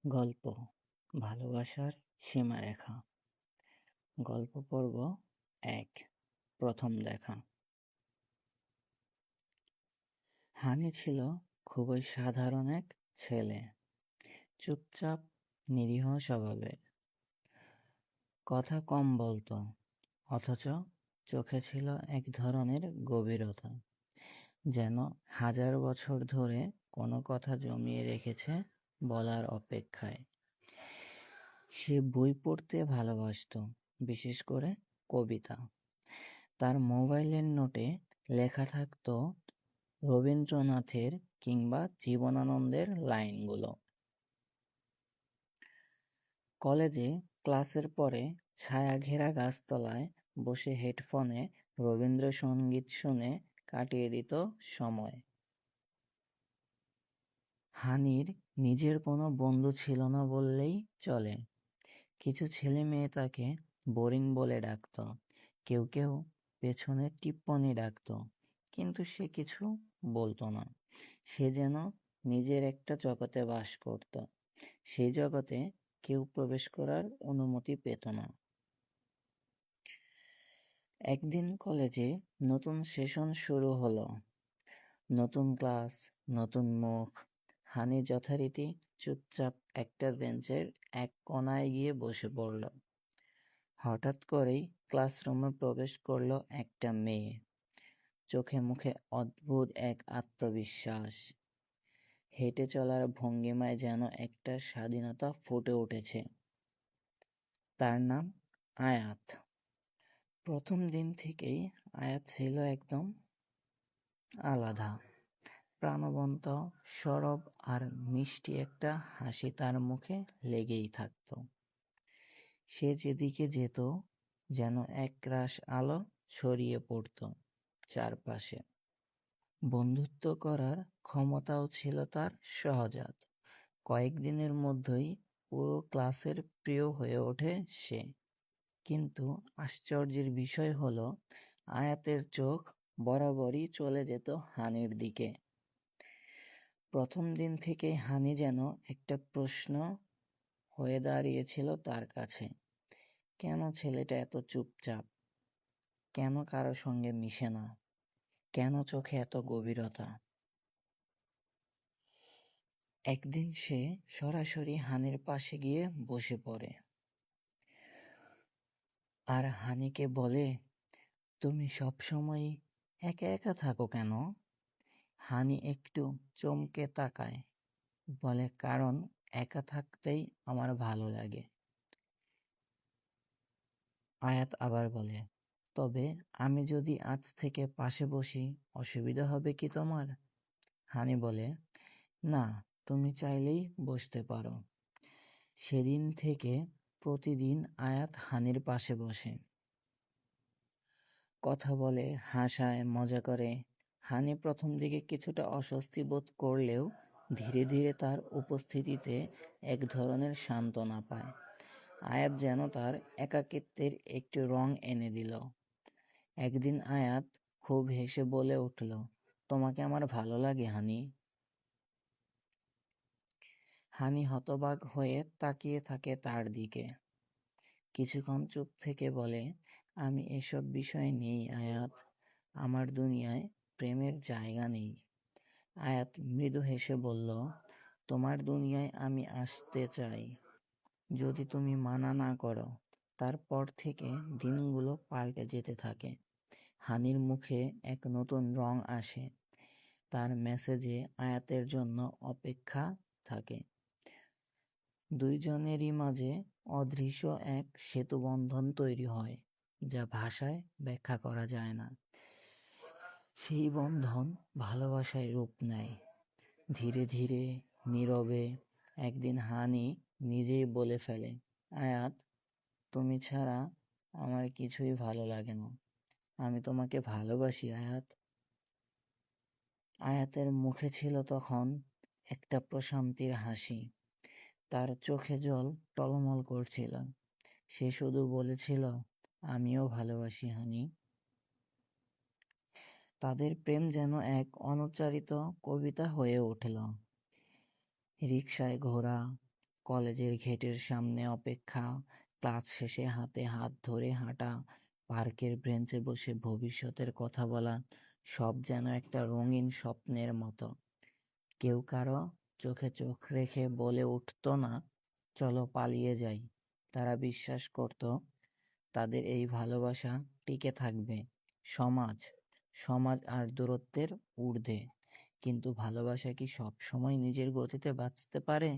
গল্প ভালোবাসার সীমারেখা। গল্প পর্ব ১ প্রথম দেখা। হানি ছিল খুবই সাধারণ এক ছেলে, চুপচাপ নিরীহ স্বভাবের। কথা কম বলতো, অথচ চোখে ছিল এক ধরনের গভীরতা, যেন হাজার বছর ধরে কোনো কথা জমিয়ে রেখেছে বলার অপেক্ষায়। সে বই পড়তে ভালোবাসতো, বিশেষ করে কবিতা। তার মোবাইলের নোটে লেখা থাকতো রবীন্দ্রনাথের কিংবা জীবনানন্দের লাইনগুলো। কলেজে ক্লাসের পরে ছায়াঘেরা গাছতলায় বসে হেডফোনে রবীন্দ্রসঙ্গীত শুনে কাটিয়ে দিত সময়। হানির নিজের কোনো বন্ধু ছিল না বললেই চলে। কিছু ছেলে মেয়ে তাকে বোরিং বলে ডাকত, কেউ কেউ পেছনে টিপ্পনি ডাকত, কিন্তু সে কিছু বলতো না। সে যেন নিজের একটা জগতে বাস করত, সেই জগতে কেউ প্রবেশ করার অনুমতি পেত না। একদিন কলেজে নতুন সেশন শুরু হলো, নতুন ক্লাস, নতুন মুখ। হানি যথারীতি চুপচাপ একটা বেঞ্চের এক কোনায় গিয়ে বসে পড়ল। হঠাৎ করেই ক্লাসরুমে প্রবেশ করলো একটা মেয়ে, চোখে মুখে অদ্ভুত এক আত্মবিশ্বাস। হেঁটে চলার ভঙ্গিমায় যেন একটা স্বাধীনতা ফুটে উঠেছে। তার নাম আয়াত। প্রথম দিন থেকেই আয়াত ছিল একদম আলাদা, প্রাণবন্ত, সরব আর মিষ্টি একটা হাসি তার মুখে লেগেই থাকত। সে যেদিকে যেত যেন একরাশ আলো ছড়িয়ে পড়ত চারপাশে। বন্ধুত্ব করার ক্ষমতাও ছিল তার সহজাত। কয়েকদিনের মধ্যেই পুরো ক্লাসের প্রিয় হয়ে ওঠে সে। কিন্তু আশ্চর্যের বিষয় হলো, আয়াতের চোখ বরাবরই চলে যেত হানির দিকে। প্রথম দিন থেকেই হানি যেন একটা প্রশ্ন হয়ে দাঁড়িয়েছিল তার কাছে। কেন ছেলেটা এত চুপচাপ? কেন কারো সঙ্গে মিশে না? কেন চোখে এত গভীরতা? একদিন সে সরাসরি হানির পাশে গিয়ে বসে পড়ে আর হানিকে বলে, তুমি সবসময় একা একা থাকো কেন? হানি একটু চমকে তাকায়, বলে, কারণ একা থাকতেই আমার ভালো লাগে। আয়াত আবার বলে, তবে আমি যদি আজ থেকে পাশে বসি, অসুবিধা হবে কি তোমার? হানি বলে, না, তুমি চাইলেই বসতে পারো। সেদিন থেকে প্রতিদিন আয়াত হানির পাশে বসে, কথা বলে, হাসায়, মজা করে। হানি প্রথম দিকে কিছুটা অস্বস্তি বোধ করলেও ধীরে ধীরে তার উপস্থিতিতে এক ধরনের সান্ত্বনা পায়। আয়াত যেন তার একাকিত্বের একটু রং এনে দিল। একদিন আয়াত খুব হেসে বলে উঠল, তোমাকে আমার ভালো লাগে হানি। হানি হতবাক হয়ে তাকিয়ে থাকে তার দিকে। কিছুক্ষণ চুপ থেকে বলে, আমি এসব বিষয় নেই আয়াত, আমার দুনিয়ায় প্রেমের জায়গা নেই। আয়াত মৃদু হেসে বলল, তোমার দুনিয়ায় আমি আসতে চাই, যদি তুমি মানা না করো। তারপর থেকে দিনগুলো পাল্টে যেতে থাকে। হানির মুখে এক নতুন রং আসে, তার মেসেজে আয়াতের জন্য অপেক্ষা থাকে। দুইজনেরই মাঝে অদৃশ্য এক সেতুবন্ধন তৈরি হয়, যা ভাষায় ব্যাখ্যা করা যায় না। সেই বন্ধন ভালোবাসায় রূপ নেয় ধীরে ধীরে, নীরবে। একদিন হানি নিজেই বলে ফেলে, আয়াত, তুমি ছাড়া আমার কিছুই ভালো লাগে না, আমি তোমাকে ভালোবাসি আয়াত। আয়াতের মুখে ছিল তখন একটা প্রশান্তির হাসি, তার চোখে জল টলমল করছিল। সে শুধু বলেছিল, আমিও ভালোবাসি হানি। তাদের প্রেম যেন এক অনুচ্চারিত কবিতা হয়ে উঠল। রিকশায় ঘোরা, কলেজের গেটের সামনে অপেক্ষা, ক্লাস শেষে হাতে হাত ধরে হাঁটা, পার্কের বেঞ্চে বসে ভবিষ্যতের কথা বলা, সব যেন একটা রঙিন স্বপ্নের মতো। কেউ কারো চোখে চোখ রেখে বলে উঠতো না, চলো পালিয়ে যাই। তারা বিশ্বাস করত তাদের এই ভালোবাসা টিকে থাকবে সমাজ সমাজ আর দূরত্বের ঊর্ধ্বে। কিন্তু ভালোবাসা কি সব সময় নিজের গতিতে বাঁচতে পারে?